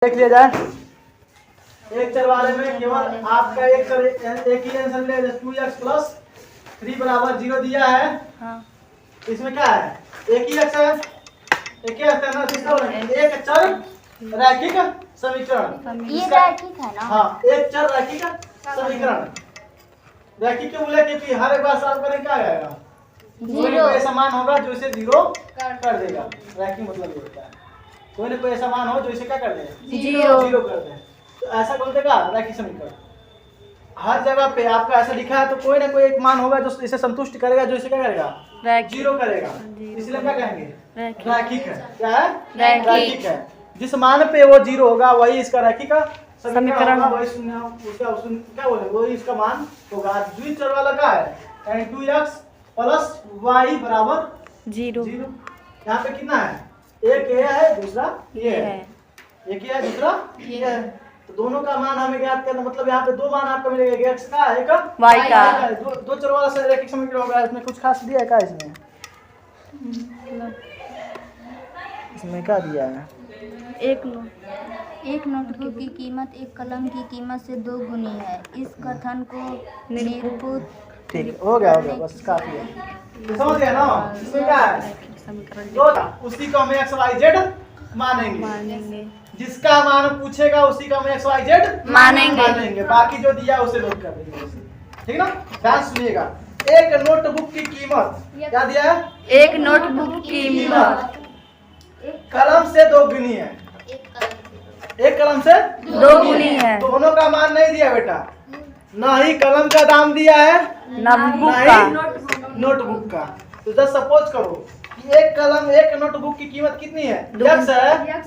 देख लिया जाए। एक चर वाले में केवल आपका एक ही आंसर ले 2x प्लस 3 बराबर 0 दिया है। हाँ। इसमें क्या है? एक ही x है, एक ही x है ना, एक चर रैखिक समीकरण। ये रैखिक है ना? हाँ, एक चर रैखिक समीकरण। रैखिक क्यों बोले? क्योंकि हर एक बार सॉल्व करें क्या आएगा? जीरो। कोई समान होगा जो इसे जीरो कर देगा। रैखिक मतलब ये होता है कोई ना कोई ऐसा मान हो जो इसे क्या कर दे? जीरो कर दे। तो ऐसा कौन देगा? रैखिक समीकरण। हर जगह पे आपका ऐसा लिखा है तो कोई ना कोई एक मान होगा जो इसे संतुष्ट करेगा, जो इसे क्या करेगा? जीरो करेगा। इसलिए क्या कहेंगे? रैखिक है। क्या है? रैखिक है। जिस मान पे वो जीरो होगा वही इसका रैखिक समीकरण होगा, वही उसका क्या बोले, वही इसका मान होगा। द्विचर वाला क्या है? यानी 2x प्लस y बराबर जीरो। यहाँ पे कितना है? एक ये है, दूसरा ये है। एक ये है, दूसरा ये है। तो दोनों का मान हमें ज्ञात करना, मतलब यहाँ पे दो मान आपको मिलेगा, x का एक y का। दो चर वाला से रैखिक समीकरण होगा। इसमें कुछ खास दिया है क्या? इसमें क्या दिया है? एक नोट की कीमत एक कलम की कीमत से 2 गुनी है। इस कथन को निरूपित। ठीक हो गया बस काफी है। समझ गया ना? इसमें क्या है? उसी को हम एक्स वाई जेड मानेंगे। जिसका मान पूछेगा उसी का हम एक्स वाई जेड मानेंगे। बाकी जो दिया उसे नोट कर देंगे। ठीक ना? ध्यान सुनिएगा। एक नोटबुक की कीमत क्या दिया है? एक नोटबुक की कीमत कलम से 2 गुनी है। एक कलम से 2 गुनी है। दोनों का मान नहीं दिया बेटा, ना ही कलम का दाम दिया है ना ही नोटबुक का। तो जस्ट सपोज करो एक कलम एक नोटबुक की कीमत कितनी है? यक्स है।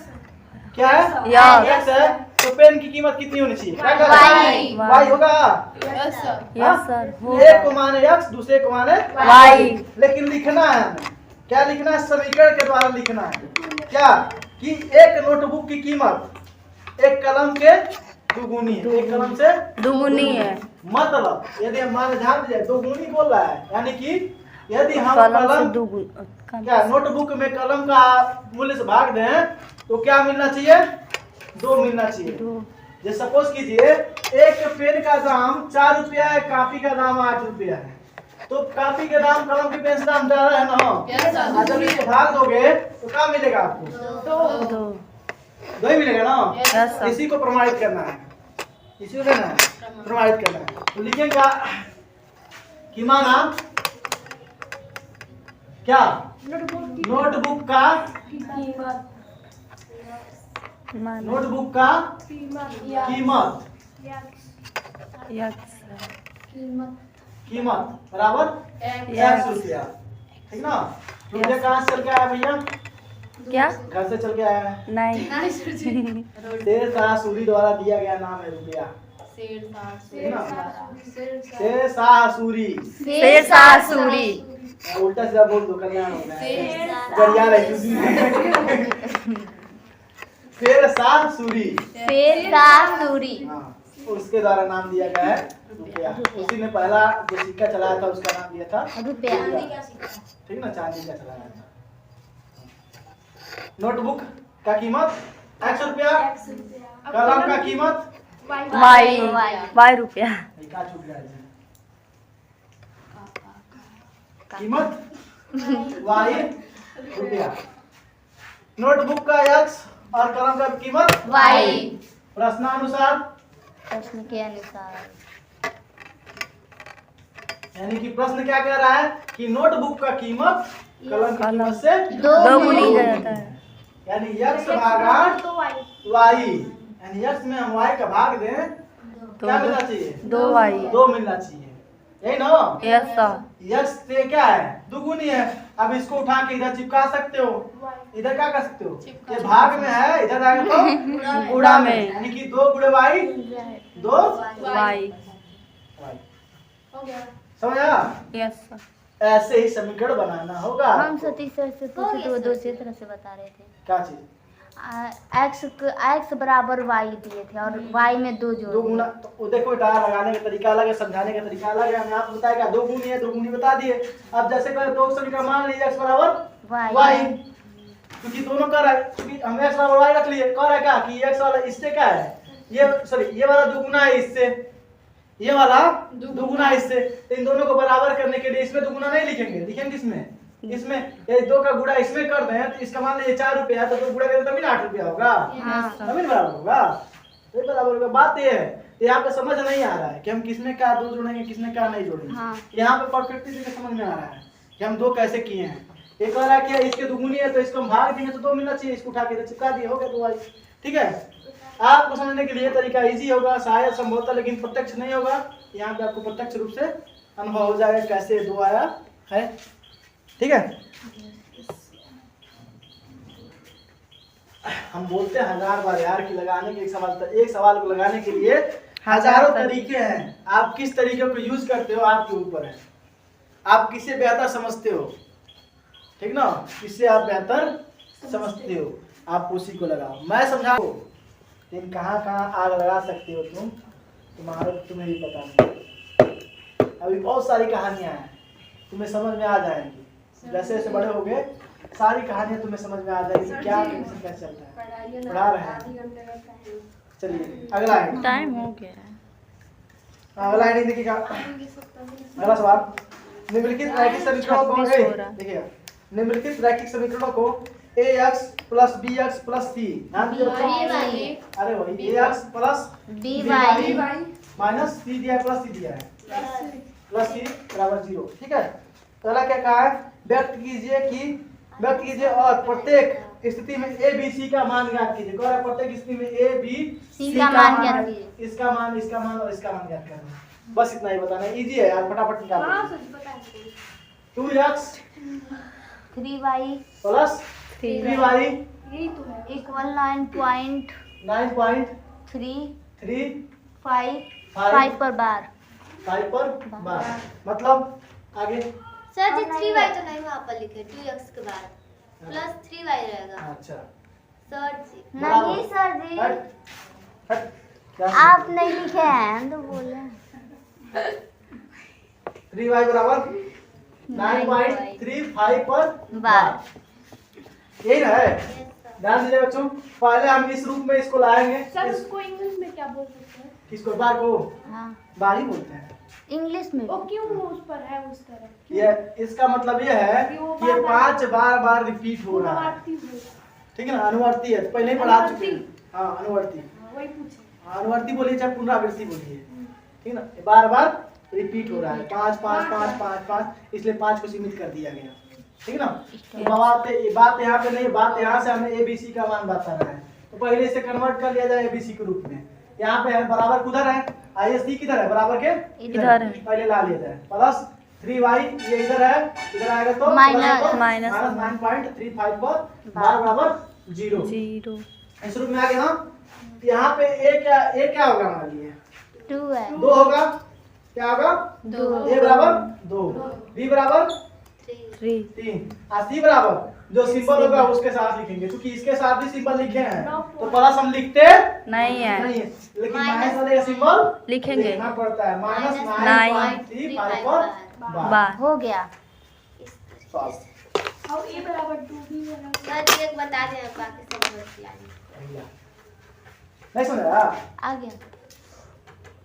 क्या है? यक्स है। तो पेन की कीमत कितनी होनी चाहिए? वाई होगा। Yes sir. एक को माने यक्स, दूसरे को माने वाई। लेकिन लिखना है हमें क्या लिखना है? समीकरण के द्वारा लिखना है। क्या कि एक नोटबुक की कीमत एक कलम के दुगुनी है। एक कलम से दुगुनी है। मतलब यदि हम मान ध्यान दीजिए, दुगुनी बोल रहा है, यानी कि यदि हम कलम क्या नोटबुक में कलम का मूल्य से भाग दें तो क्या मिलना चाहिए? 2 मिलना चाहिए। जैसे सपोज कीजिए एक पेन का दाम 4 रुपया है, कॉपी का दाम 8 रुपया है। तो कॉपी के दाम कलम की पेन से दाम ज्यादा है ना? जब इसको भाग दोगे तो क्या मिलेगा आपको? 2 ही मिलेगा ना? इसी को प्रमाणित करना है। इसी को करना है, प्रमाणित करना है। तो लिखेंगे क्या कि माना क्या नोटबुक का कीमत बराबर x रुपया। ठीक ना? रुपया कहाँ से चल के आया भैया? क्या घर से चल के आया है? नहीं। शेर शाह सूरी द्वारा दिया गया नाम है रुपया। शेर शाह सूरी। उल्टा सीधा बोल दो, कल्याण होगा। शेर शाह सूरी। उसके द्वारा नाम दिया गया है रुपया। उसी ने पहला जो सिक्का चलाया था उसका नाम दिया था रुपया। ठीक ना? चांदी का चलाया था। नोटबुक का कीमत x रुपया, कलम का कीमत y रुपया। कीमत y रुपया। नोटबुक का x और कलम का कीमत y। प्रश्नानुसार, प्रश्न के अनुसार, यानी कि प्रश्न क्या कह रहा है कि नोटबुक का कीमत कलम की कीमत से 2 गुनी जाता है। यानी x भागा y, यानी x में हम y का भाग दें तो क्या मिलना चाहिए? 2 मिलना चाहिए। यही ना? Yes sir. x से क्या है? दुगुनी है। अब इसको उठा के इधर चिपका सकते हो, इधर क्या कर सकते हो? ये भाग में है, इधर आएगा तो गुणा में, यानी कि 2 गुणे y 2 y। समझ आया? Yes sir. ऐसे ही समीकरण बनाना होगा। हम सतीश सर से पूछे तो वो दूसरी तरह से बता रहे थे। क्या चीज? x बराबर y दिए थे और y में 2 जोड़ 2 गुना। तो देखो बेटा, लगाने का तरीका अलग है, समझाने का तरीका अलग है। हमने आपको बताया क्या 2 गुनी है, 2 गुनी बता दिए। अब जैसे करें 2 समीकरण मान लीजिए x बराबर y। क्योंकि दोनों कर रहा है, क्योंकि हम x वाला y रख लिए, कर रहा है क्या कि x वाला इससे क्या है, ये सॉरी ये वाला दुगुना है इससे, ये वाला दुगुना है इससे, तो इन दोनों को बराबर करने के लिए इसमें दुगुना नहीं लिखेंगे, लिखेंगे इसमें ये 2 का गुणा इसमें कर दें तो इसका मान लीजिए 4 रुपया है, तो 2 गुणा करें तभी 8 रुपया होगा, तभी बराबर होगा, ये बराबर होगा। बात ये है, तो यहाँ पे समझ नहीं आ रहा है कि हम किसमें क्या 2 जोड़ेंगे, किसमें क्या नहीं जोड़ेंगे। यहाँ पे परफेक्टली समझ में आ रहा है कि हम 2 कैसे किए हैं। एक कह रहा है कि इसके दुगुनी है तो इसको हम भाग देंगे तो 2 मिलना चाहिए, इसको उठा के चिपका दिए, हो गया 2y। ठीक है, आपको समझने के लिए तरीका इजी होगा, शायद संभवतः, लेकिन प्रत्यक्ष नहीं होगा। यहाँ पे आपको प्रत्यक्ष रूप से अनुभव हो जाएगा कैसे 2 आया है। ठीक है, हम बोलते हैं 1000 बार यार कि लगाने के एक सवाल को लगाने के लिए हजारों तरीके हैं। आप किस तरीके को यूज करते हो आपके ऊपर है, आप किसे बेहतर समझते हो, ठीक ना, किससे आप बेहतर समझते हो, आप उसी को लगाओ। मैं समझाओ, लेकिन कहाँ आग लगा सकते हो तुम, तुम्हें भी पता नहीं। अभी बहुत सारी कहानियां हैं, तुम्हें समझ में आ जाएंगी, जैसे जैसे बड़े होगे सारी कहानियां तुम्हें समझ में आ जाएगी क्या क्या चल रहा है, पढ़ा रहे हैं। चलिए अगला टाइम हो गया है, अगला आइडिया देखिएगा। अगला सवाल, निम्नलिखित रैखिक समीकरणों को देखिएगा, निम्नलिखित रैखिक समीकरणों को ax + bx + c, अरे वही ax + by माइनस c दिया है प्लस c दिया है, प्लस c बराबर 0। ठीक है, पहला क्या कहा है, व्यक्त कीजिए और प्रत्येक स्थिति में a b c का मान ज्ञात कीजिए। कह रहा है प्रत्येक स्थिति में a b c का मान ज्ञात कीजिए, इसका मान और इसका मान ज्ञात करना है। बस इतना ही बताना है, इजी है यार, फटाफट निकाल। 2x 3y plus 3y equal 9.35 पर बार, 5 पर बार, मतलब आगे सर जी 3y तो नहीं वहाँ पर लिखे, 2x के बाद प्लस 3y रहेगा। अच्छा सर जी नहीं सर जी हट, आप नहीं लिखे हैं तो बोले 3y बराबर 9.35 पर बार, यही ना है। ध्यान दीजिए बच्चों, पहले हम इस रूप में इसको लाएंगे। सर उसको इंग्लिश में क्या बोल सकते हैं? किसको, बार को हाँ बार ही बोलते हैं इंग्लिश में। वो क्यों उस पर है उस तरह? ये इसका मतलब ये है कि ये 5 बार रिपीट हो रहा है, ठीक है ना, अनुवर्ती है, तो पहले ही पढ़ा चुके हैं। हाँ अनुवर्ती, वही पूछे, अनुवर्ती बोलिए चाहे पुनरावृत्ति बोलिए, ठीक है ना, बार रिपीट हो रहा है, 5 5 5 5 5, इसलिए 5 को सीमित कर दिया गया, ठीक है ना। तो बात यहाँ पे नहीं, बात यहाँ से हमें ABC का मान बताना है, तो पहले इसे कन्वर्ट कर लिया जाए ABC के रूप में। यहाँ पे है बराबर किधर है, ISC किधर है, बराबर के इधर है, पहले ला लिया जाए, प्लस 3y ये इधर है, इधर आएगा तो माइनस 9.35 पर बार बराबर 0। इस रूप में आ गया ना। यहाँ पे a क्या होगा हमारे लिए, 2 है, 2 होगा, क्या होगा 2, a बराबर 2, b बराबर 3 और c बराबर जो सिंबल होगा उसके साथ लिखेंगे, क्योंकि इसके साथ भी सिंबल लिखे हैं तो प्लस हम लिखते नहीं है, लेकिन माइनस वाले का सिंबल लिखेंगे, लिखना पड़ता है, माइनस 9.35 पर बार। हो गया। और a बराबर 2 b बराबर। सर जी एक बता दें, बाकी सब नोट लाएंगे। नहीं सुन रहा, आ गया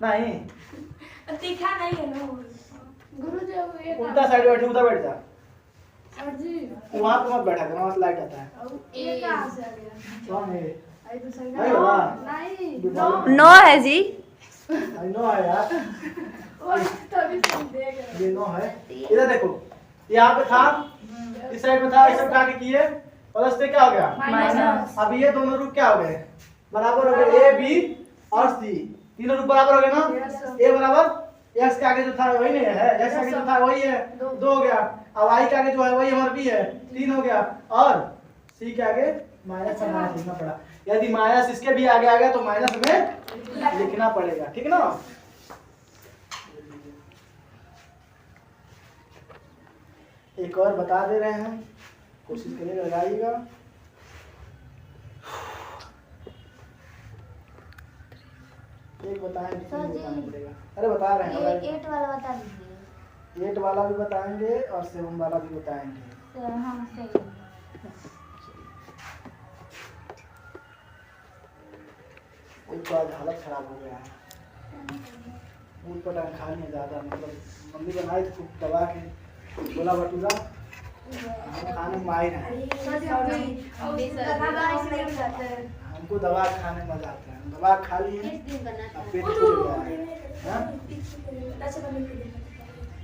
नहीं तीखा नहीं है ना गुरुजी, अब ये उल्टा साइड बैठ, उधर बैठ जा, सर जी वहाँ पे मत बैठा कर, वहाँ से लाइट आता है। अब ये कहाँ से आ गया? वहाँ है, आई तो सही नहीं होगा, नहीं नो है जी, आई नो है यार, वो तभी तुम देख रहे ये नो है। इधर देखो, यहाँ पे था, इस साइड में था, इसे उठा के किए, प्लस पे क्या हो गया माइनस। अब ये दोनों रूप क्या हो गए, बराबर हो गए, A B और C, तीनों रूप बराबर हो गए ना। A बराबर x के आगे जो था वही नहीं है, x के आगे जो था वही है, 2 हो गया, अब y के आगे जो है वही हमारा b है, 3 हो गया, और c के आगे माइनस का माइनस लिखना पड़ा। यदि माइनस इसके भी आगे आ गया तो माइनस हमें लिखना पड़ेगा, ठीक है ना। एक और बता दे रहे हैं, कोशिश करिएगा, लगाइएगा। एक बताएं, बताना पड़ेगा, अरे बता रहे हैं, 8 वाला बता दीजिए। 8 वाला भी बताएंगे और 7 वाला भी बताएंगे। हाँ सही। एक बार हालत खराब हो गया है। ऊट पटांग खा नहीं ज़्यादा, मतलब मम्मी बनाई थी खूब दबा के छोला भटूरा, हम खाने में माहिर हैं। हमको दबा के खाने में मजा आता है, हम दबा के खा लिए अब पेट फूल गया है। हाँ?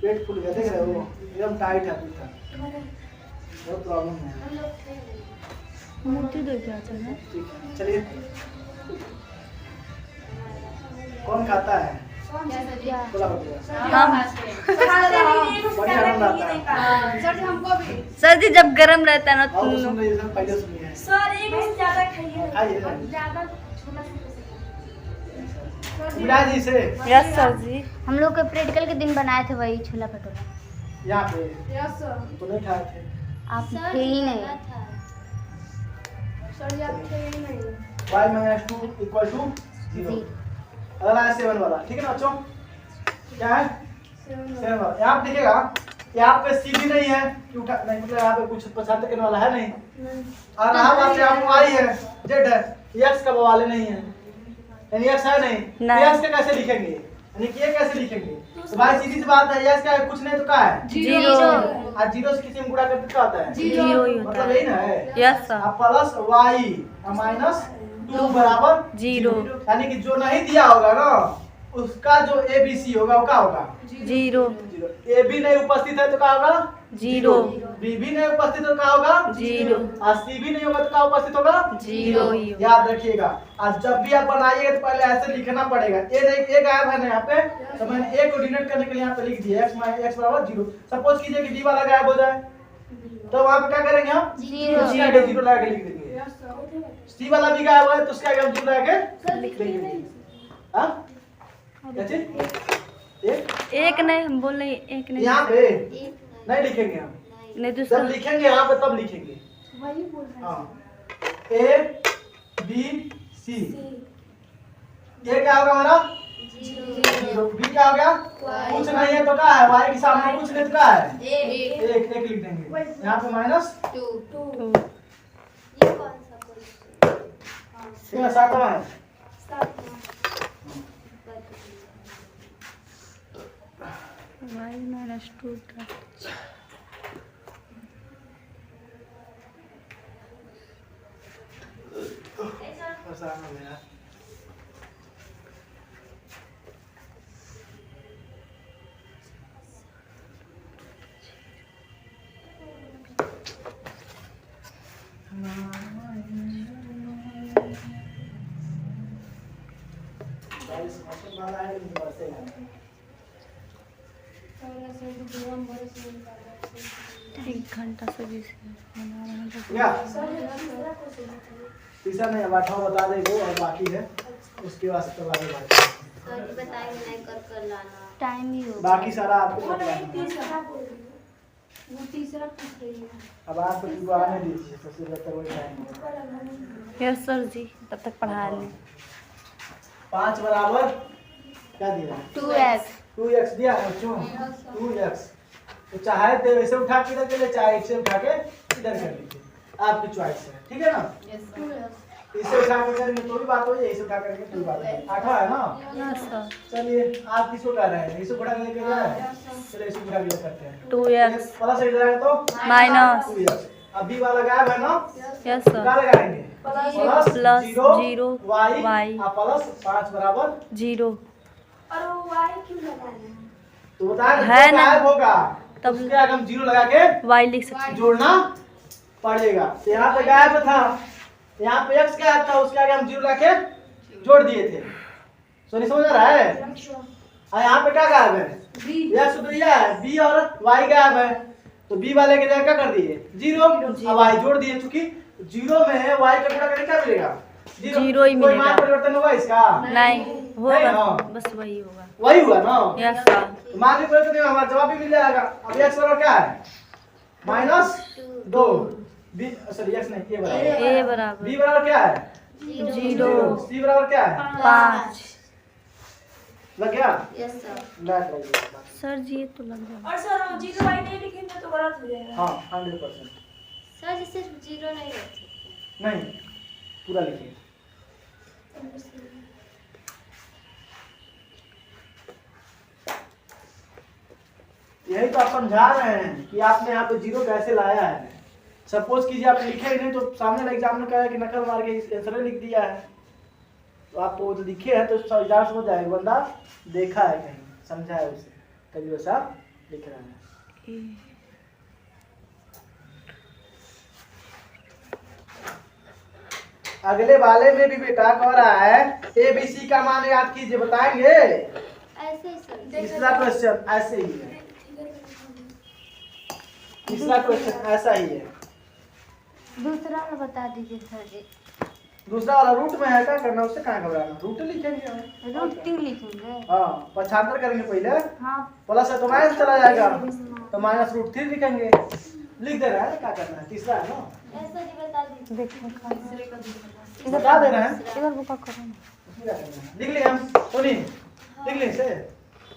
पेट फूल गया, देख रहे हो एकदम टाइट है पीठा, बहुत प्रॉब्लम है। मूर्ति दो क्या चल ठीक है, चलिए कौन खाता है छोला भटूरा? बढ़िया आनंद आता है। सर जी जब गरम रहता है ना और तो सुन रही है, पहले सुनी है। सर एक से ज्यादा खाइए, खाइए। ज्यादा छोला विराज जी से यस सर जी। हम लोग के प्रैक्टिकल के दिन बनाए थे वही छोला भटूरा। यहाँ पे यस सर। हम तो नहीं खाए थे। आप थे ही नहीं। सर जी आप थे ही नहीं। y minus 2 equal to 0। अगला है 7 वाला, ठीक है ना बच्चों? क्या है 7 वाला। यहाँ पे दिखेगा, यहाँ पे c भी नहीं है, क्यों नहीं, मतलब यहाँ पे कुछ पछाते करने वाला है नहीं। और यहाँ बात यहाँ पे y है, z है, x का वाले नहीं है, यानी x है नहीं, तो x का कैसे लिखेंगे, यानी कि ये कैसे लिखेंगे? तो भाई सीधी सी बात है, x का कुछ नहीं तो क्या है जीरो। और जीरो से किसी में गुणा करते क्या होता है? जीरो ही होता मतलब यही ना है। Yes sir. अब प्लस y माइनस 2 बराबर जीरो। यानी कि जो नहीं दिया होगा ना उसका जो ए बी सी होगा वो क्या होगा? जीरो। ए भी नहीं उपस्थित है तो क्या होगा? जीरो। बी भी नहीं उपस्थित है तो क्या होगा? जीरो। और सी भी नहीं होगा तो क्या उपस्थित होगा? जीरो ही होगा। याद रखिएगा, आज जब भी आप बनाइएगा तो पहले ऐसे लिखना पड़ेगा। ए नहीं, ए गायब है ना यहाँ पे, तो मैंने ए को डिनोट करने के लिए यहाँ पे लिख दिया x बराबर 0। सपोज कीजिए कि डी वाला गायब हो जाए तो वहाँ पे क्या करेंगे हम? जीरो। जीरो लगा के लिख देंगे। सी वाला भी गायब है तो उसका हम जीरो लगा के लिख देंगे। हाँ क्या चीज? एक नहीं, हम बोल रहे हैं एक नहीं। यहाँ पे नहीं लिखेंगे हम, नहीं जब दूसरा लिखेंगे यहाँ पे तब लिखेंगे। वही बोल रहे हैं। हाँ ए बी सी, ये क्या होगा हमारा? जीरो। बी क्या हो गया? कुछ नहीं है तो क्या है? वाई के सामने कुछ नहीं तो क्या है? एक लिख देंगे। यहाँ पे माइनस 2 सातवां है। y माइनस 2 था। आसान हो गया। बारिश मौसम वाला है लेकिन बरसेगा नहीं। 1 घंटा से भी बना रहे हैं। क्या तीसरा नहीं, अब 8वां बता देंगे और बाकी है उसके बाद सब आगे बढ़ते हैं। सर जी बताएंगे नहीं कर लाना। टाइम ही हो बाकी सारा आपको वो नहीं बताना है। तीसरा बोल रही है। वो तीसरा पूछ रही है। अब आपको जो आने दीजिए, सबसे बेहतर वही टाइम है। यस सर जी, तब तक पढ़ा लें। 5 बराबर क्या दिया? 2x 2x दिया है बच्चों, 2x। तो चाहे तो ऐसे उठा के इधर कर ले, चाहे ऐसे उठा के इधर कर लीजिए, आपकी चॉइस है, ठीक है ना? इसे उठा के करेंगे तो भी बात हो जाए, इसे उठा करके तो भी बात हो जाए। 8वां है ना? Yes sir. चलिए आप किसको कर रहे हैं? इसे उठा के लेके जाए, चलिए इसे उठा के ले करते हैं। 2x प्लस इधर आएगा तो माइनस 2x। अभी वाला गायब है ना? यस क्या सर। लगाएंगे? प्लस जीरो y और प्लस 5 बराबर 0। और वो y क्यों लगाना है? तो बताए है ना? गायब होगा तब उसके आगे हम 0 लगा के y लिख सकते हैं। जोड़ना पड़ेगा। तो यहाँ पे गायब था, यहाँ पे x गायब था, उसके आगे हम 0 लगा के जोड़ दिए थे। सोनी समझ रहा है? और यहाँ पे क्या गायब है? x तो यह है, b और y गायब है, तो b वाले के जगह क्या कर दिए? 0 और y जोड़ दिए। चूंकि 0 में y का गुणा करके क्या मिलेगा? जीरो ही कोई मिलेगा। मान परिवर्तन होगा इसका? नहीं नहीं होगा, ना। बस वही होगा। वही हुआ ना? Yes sir. तो मान भी परिवर्तन नहीं होगा, हमारा जवाब भी मिल जाएगा। अब x बराबर क्या है? -2। b सॉरी x नहीं, a बराबर। a बराबर b बराबर क्या है? 0। c बराबर क्या है? 5। लग गया? Yes sir. लग गया। सर जी ये तो लग गया। और सर जीरो y नहीं लिखेंगे तो गलत हो जाएगा। हाँ 100%। सर जी सिर्फ 0 नहीं रख सकते। नहीं पूरा लिखिए। यही तो आप समझा रहे हैं कि आपने यहाँ पे जीरो कैसे लाया है। सपोज कीजिए आप लिखे ही नहीं तो सामने एग्जाम में कहा है कि नकल मार के आंसर लिख दिया है, तो आप वो जो लिखे हैं तो एग्जाम समझ जाएगा बंदा देखा है कहीं, समझा है उसे, तभी वैसा लिख रहा है। अगले वाले में भी बेटा कह रहा है ABC का मान याद कीजिए, बताएंगे। ऐसे ही सर। तीसरा क्वेश्चन ऐसे ही है, तीसरा क्वेश्चन ऐसा ही है। दूसरा वाला बता दीजिए सर जी। दूसरा वाला रूट में है, क्या करना उससे कहाँ घबराना, रूट लिखेंगे हम। रूटिंग लिखेंगे। हाँ पक्षांतर करेंगे पहले, हाँ प्लस है तो माइनस चला जाएगा, तो माइनस रूट 3 लिखेंगे, लिख दे रहा है, क्या करना है। तीसरा है ना, ऐसा जी बता दीजिए। देखो बता दे रहे हैं, इधर बुका करो। उसमें क्या करना है। लिख लिए हम, सुनिए लिख लिए इसे,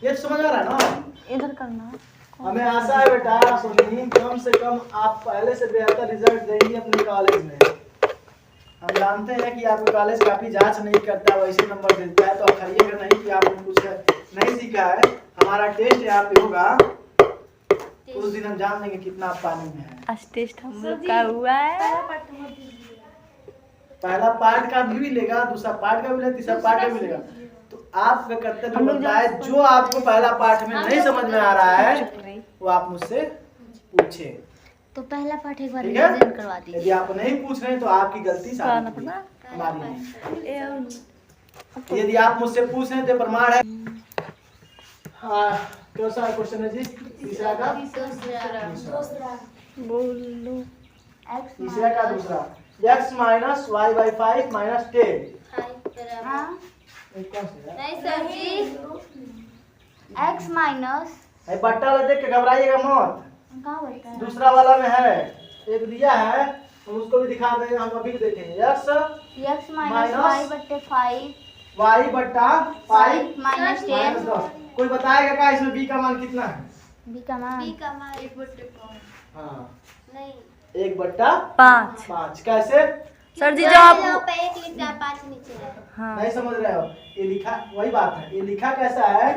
ये तो समझ आ रहा है ना। इधर करना। हमें आशा है बेटा सुनिए, कम से कम आप पहले से बेहतर रिजल्ट देंगे अपने कॉलेज में। हम जानते हैं कि आपका कॉलेज काफी जांच नहीं करता, वैसे नंबर देता है, तो आप खाइएगा नहीं कि आपने कुछ नहीं सीखा है। हमारा टेस्ट यहाँ पे होगा, उस दिन हम जान लेंगे कितना आप पानी में है। आज टेस्ट हम लोग का हुआ है। पहला पार्ट का भी मिलेगा, दूसरा पार्ट का मिलेगा, तीसरा पार्ट का मिलेगा। तो आपका कर्तव्य बनता है जो आपको पहला पार्ट में नहीं समझ में आ रहा है वो आप मुझसे पूछे। तो पहला पाठ एक बार ठीक है? रिवीजन करवा दीजिए। यदि आप नहीं पूछ रहे हैं तो आपकी गलती साबित हुई, हमारी नहीं। यदि आप मुझसे पूछ रहे हैं तो प्रमाण है। हाँ कौन सा क्वेश्चन है जी? तीसरा का बोलो। तीसरा का दूसरा, x minus y by 5 minus 10। हाँ कौन सा है? नहीं सर जी। x माइनस भाई बट्टा वाला देख के घबराइएगा मत। कहाँ बता है? दूसरा वाला में है, एक दिया है, हम उसको भी दिखा देंगे, हम अभी देखेंगे। x माइनस वाई बट्टे 5 वाई बट्टा 5 माइनस 10 माइनस 10। कोई बताएगा क्या इसमें b का मान कितना है? b का मान बी का मान 1/5 हाँ नहीं 1/5। कैसे? सर जी यहाँ पे 1 लिखा 5 नीचे है। हाँ नहीं समझ रहे हो, ये लिखा वही बात है। ये लिखा कैसा है?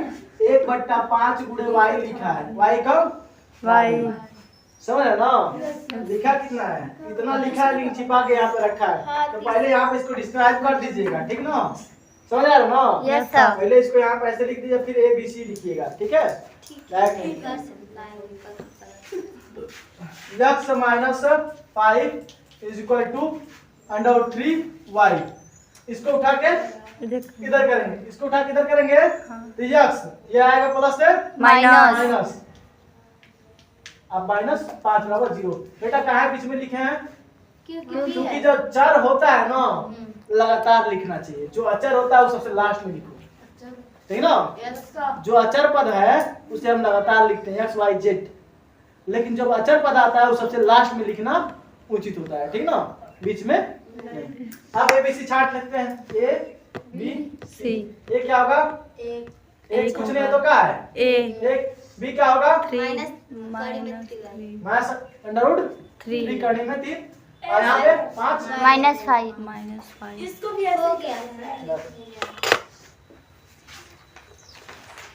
1/5 गुणे y लिखा है, y कम वाई समझ रहे ना? लिखा कितना है? इतना लिखा है लेकिन छिपा के यहाँ पे रखा है। तो पहले यहाँ पे इसको डिस्क्राइब कर दीजिएगा, ठीक ना? समझ आ रहा ना? Yes sir. पहले इसको यहाँ पे ऐसे लिख दीजिए, फिर ABC लिखिएगा, ठीक है? x minus 5 is equal to √3y। इसको उठा के इधर करेंगे, इसको उठा के इधर करेंगे तो x ये आएगा प्लस से माइनस, अब माइनस 5 बराबर 0। बेटा कहाँ बीच में लिखे हैं? क्योंकि जो चर होता है ना लगातार लिखना चाहिए, जो अचर होता है वो सबसे लास्ट में लिखो, ठीक है ना? जो अचर पद है उसे हम लगातार लिखते हैं x y z, लेकिन जब अचर पद आता है वो सबसे लास्ट में लिखना उचित होता है, ठीक ना? बीच में नहीं। अब ABC छाट लेते हैं, A B C। ये क्या होगा? एक कुछ नहीं है तो क्या है? एक B क्या होगा? माइनस √3 करने में 3 और यहाँ पे 5 -5 इसको भी ऐसे हो गया।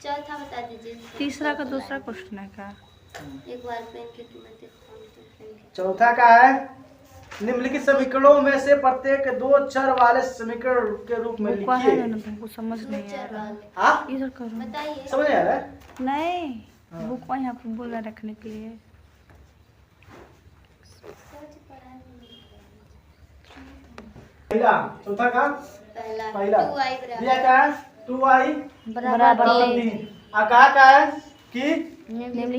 चौथा बता दीजिए। तीसरा का दूसरा क्वेश्चन है क्या? एक बार पेन की कीमत देखता हूँ। चौथा का है निम्नलिखित समीकरणों में से प्रत्येक दो चर वाले समीकरण के रूप में लिखिए। तुमको समझ नहीं आ रहा। हाँ इधर करो। बताइए। समझ आ रहा है? नहीं बुक यहाँ पे बोला रखने के लिए। पहला चौथा का पहला 2y दिया क्या है? 2y बराबर 3। कहा का है कि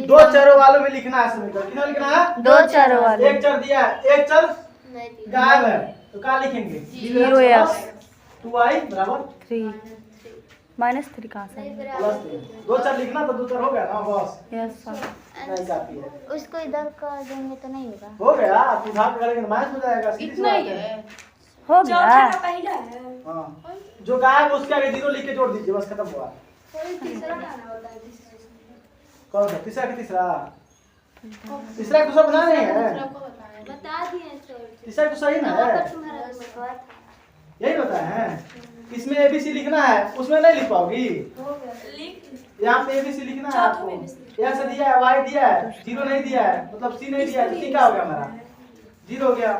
दो चरों वालों में लिखना है समीकरण। कितना लिखना है? दो चरों वाले। एक चर दिया है, एक चर नहीं थी। गायब है, तो क्या लिखेंगे? 0x 2y बराबर 3 -3 कहाँ से? प्लस 3। दो चर लिखना तो दो चर हो गया ना बस, यस सर। नहीं काफी है। उसको इधर कर देंगे तो नहीं होगा। हो गया, आप उठा के करेंगे तो माइनस हो जाएगा। इतना ही है, हो चौथा गया। का पहला है। हाँ जो गायब उसके आगे 0 लिख के जोड़ दीजिए, बस खत्म हुआ। तीसरा गाना बताइए। कौन सा? तीसरा की तीसरा तीसरा दूसरा बना नहीं है, बता दिए सर। तीसरा तो सही ना है, तुम्हारा यही बताया है। इसमें ABC लिखना है, उसमें नहीं लिख पाओगी। लिख यहाँ पे ABC लिखना है चौथों आपको। में ABC X दिया है, Y दिया है, 0 नहीं दिया है, मतलब C नहीं दिया है, तो C क्या हो गया हमारा? 0 हो गया।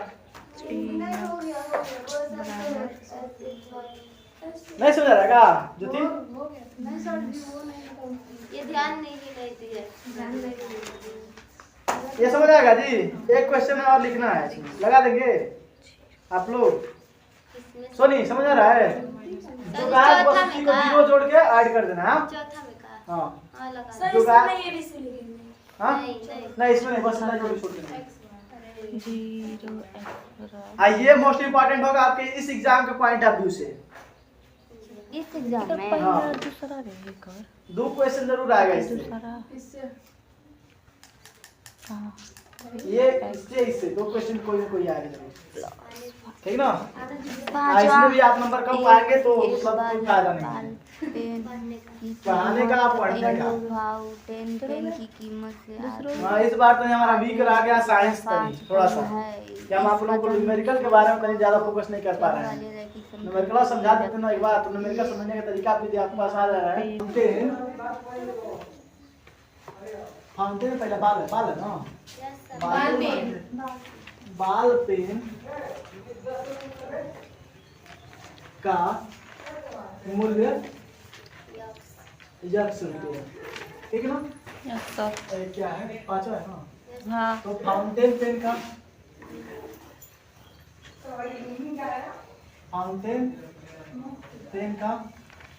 नहीं समझ आ रहा क्या ज्योति? ये ध्यान नहीं दिया। ये समझ आएगा जी। एक क्वेश्चन और लिखना है, इसमें लगा देंगे आप लोग। सोनी समझ आ रहा है? जो गायब बस उसी को 0 जोड़ के ऐड कर देना। हाँ चौथा में कहा। हाँ हाँ लगा। सर जो इसमें गायब- नहीं ABC लिखेंगे। हाँ नहीं। नहीं, इसमें नहीं, बस इतना जोड़ छोड़ देना। 0 ये मोस्ट इंपॉर्टेंट होगा आपके इस एग्जाम के पॉइंट ऑफ व्यू से। इस एग्जाम में हाँ। दूसरा रहेगा 2 क्वेश्चन जरूर आएगा इससे। इससे ये इससे 2 क्वेश्चन कोई ना कोई आएगा जरूर, ठीक ना? पांचवा इसमें भी आप नंबर कम पाएंगे तो मतलब कोई फायदा नहीं। पढ़ाने का, पढ़ने का। पेन की कीमत से हाँ, इस बार तो हमारा वीक रह गया साइंस थोड़ा सा, कि हम आप लोगों को न्यूमेरिकल के बारे में कहीं ज्यादा फोकस नहीं कर पा रहे हैं। न्यूमेरिकल समझा देते ना एक बार, तो न्यूमेरिकल समझने का तरीका भी आपके पास आ जा रहा है। फाउंटेन पहले बाल है ना, बाल पेन का मूल्य ₹100, ठीक है ना? क्या है, 5 है ना? हाँ तो फाउंटेन पेन का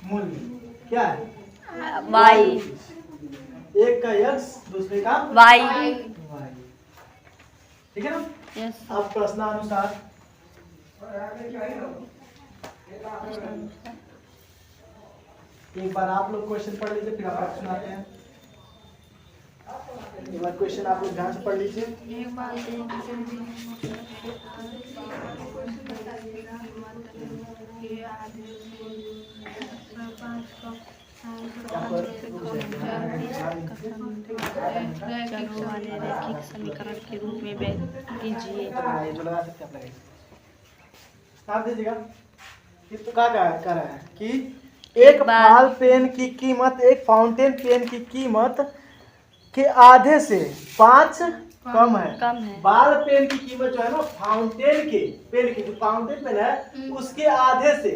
मूल्य क्या है? वाई एक का X, दूसरे का वाई Y, ठीक है ना? यस अब प्रश्नानुसार एक बार आप लोग क्वेश्चन पढ़ लीजिए, फिर आप सुनाते हैं। एक बार क्वेश्चन आप लोग ध्यान से पढ़ लीजिए। रैखिक समीकरण के रूप में व्यक्त कीजिए। ये जो लगा सकते हैं आप लगाइए। आप दीजिएगा। ये तो क्या कह रहा है कि एक बॉल पेन की कीमत एक फाउंटेन पेन की कीमत के आधे से 5 कम है। बॉल पेन की कीमत जो है ना, फाउंटेन के पेन की, जो फाउंटेन पेन है उसके आधे से,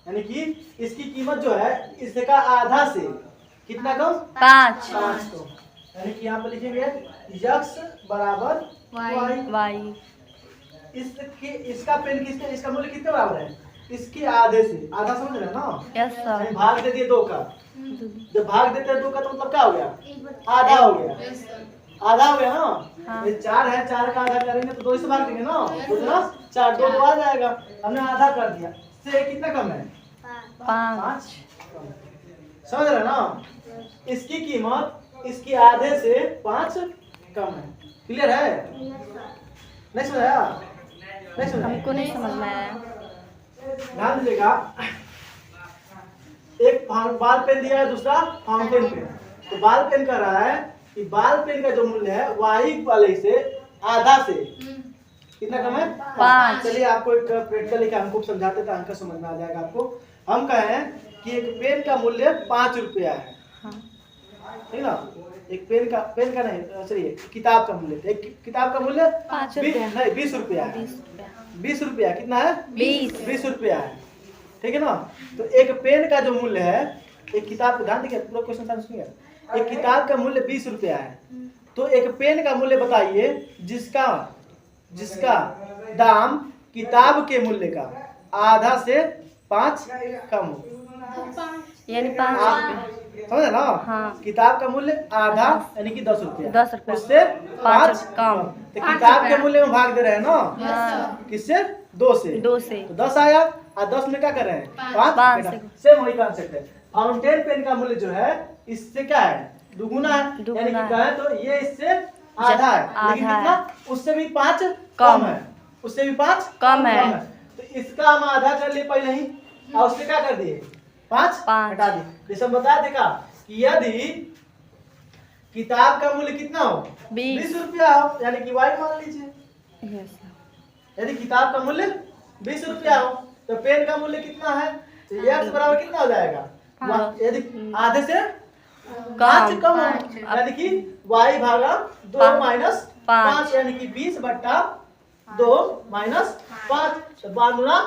यानी कि इसकी कीमत जो है इसका आधा से कितना कम? 5 कम। यानी कि यहाँ पे लिखेंगे X बराबर Y। इसका पेन किसके, इसका मूल्य कितने बराबर है? इसके आधे से। आधा समझ रहे हैं ना? Yes sir. यानी भाग दे दिए 2 का। जब भाग देते हैं 2 का तो मतलब क्या हो गया? आधा हो गया। आधा हो गया ना? हाँ। ये 4 है, 4 का आधा करेंगे तो 2 से भाग देंगे ना? 2 ना 4, 2 आ जाएगा। हमने आधा कर दिया। से कितना कम है? 5 समझ रहे ना? इसकी कीमत इसकी आधे से 5 कम है। क्लियर है? नहीं समझ आया? नहीं समझ? हमको नहीं समझ में आया। ध्यान दीजिएगा। एक बाल पेन दिया है, दूसरा फाउंटेन पेन। तो बाल पेन कह रहा है कि बाल पेन का जो मूल्य है वाई वाले से आधा से कितना कम है? 5। चलिए आपको एक प्रैक्टिकल लेकर हमको समझाते थे, अंक समझ में आ जाएगा आपको। हम कहें कि एक पेन का मूल्य 5 रुपया है, ठीक ना? एक पेन का नहीं, सॉरी, किताब का मूल्य, एक किताब का मूल्य 5 रुपया नहीं 20 रुपया है। 20 रुपया कितना है? 20 रुपया है, ठीक है ना? तो एक पेन का जो मूल्य है, एक किताब को ध्यान देखिए, पूरा क्वेश्चन सुनिए। एक किताब का मूल्य 20 रुपया है, तो एक पेन का मूल्य बताइए जिसका दाम किताब के मूल्य का आधा से 5 कम हो, यानी 5 समझ ना? हाँ। किताब का मूल्य आधा यानी कि 10 रुपया, 10 रुपया, उससे 5 कम। तो किताब के मूल्य में भाग दे रहे हैं ना? किससे? 2 से। 2 से तो 10 आया और 10 में क्या कर रहे हैं? 5 5 सेम वही कॉन्सेप्ट है। फाउंटेन पेन का मूल्य जो है इससे क्या है? दुगुना है, यानी कि कहें तो ये इससे आधा है, लेकिन कितना? उससे भी 5 कम है, उससे भी 5 कम है। तो इसका हम आधा कर लिए पहले ही, और उससे क्या कर दिए? 5 हटा दिए। जैसे हम बता देगा कि यदि किताब का मूल्य कितना हो? 20 रुपया हो, यानी कि वाई मान लीजिए। यदि किताब का मूल्य 20 रुपया हो तो पेन का मूल्य कितना है? तो x बराबर कितना हो जाएगा? यदि आधे से 5 कम हो, यानी कि y भागा 2 माइनस 5, यानी कि 20/2 माइनस 5, तो 5 गुना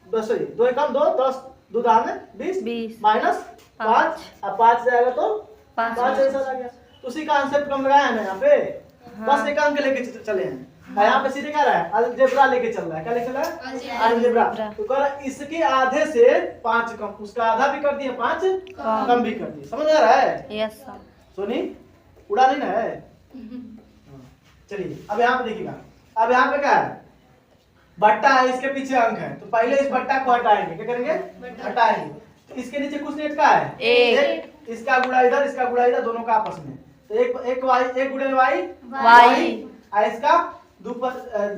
10 सॉरी 2 कम 2 10 2 दाने 20 माइनस 5, अब 5 जाएगा तो 5 ऐसा आ गया। तो उसी का कॉन्सेप्ट कम लगाया है ना यहाँ पे। बस एक अंक लेके चले हैं, यहाँ पे सीधे क्या रहा है? अलजेब्रा लेके चल रहा है। क्या लेके चल रहा है? अलजेब्रा। तो कह रहा है इसके आधे से 5 कम, उसका आधा भी कर दिए, 5 कम भी कर दिए। समझ आ रहा है? Yes sir. सोनी उड़ा नहीं ना है? चलिए अब यहाँ पे देखिएगा, अब यहाँ पे क्या है? बट्टा है, इसके पीछे अंक है, तो पहले इस बट्टा को हटाएंगे। क्या करेंगे? हटाएंगे। तो इसके नीचे कुछ नहीं का है? एक। इसका गुणा इधर, इसका गुणा इधर, दोनों का आपस में। तो एक y, एक गुणे y, और इसका 2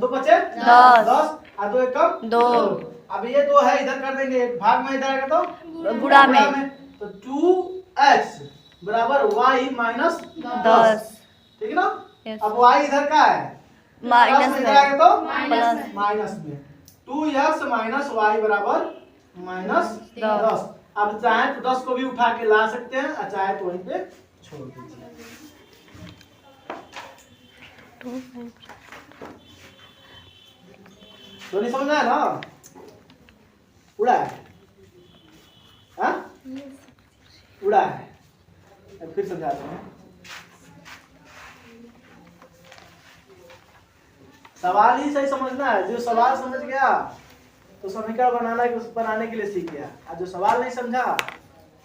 पचे 10 और 2 कम 2। अब ये 2 है, इधर कर देंगे, भाग में इधर आएगा तो गुणा में। तो 2x बराबर y माइनस 10। ठीक है ना? अब y इधर का है? माइनस में इधर आएगा तो प्लस माइनस में। 2x माइनस y बराबर माइनस 10। अब चाहे तो 10 को भी उठा के ला सकते हैं, और चाहे तो वहीं पे छोड़ दीजिए। तो नहीं समझ आया ना? उड़ा है? हाँ? उड़ा है। अब फिर समझाते हैं। सवाल ही सही समझना है। जो सवाल समझ गया तो समीकरण बनाने के लिए सीख गया, और जो सवाल नहीं समझा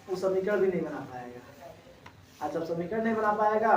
वो समीकरण भी नहीं बना पाएगा। और जब समीकरण नहीं बना पाएगा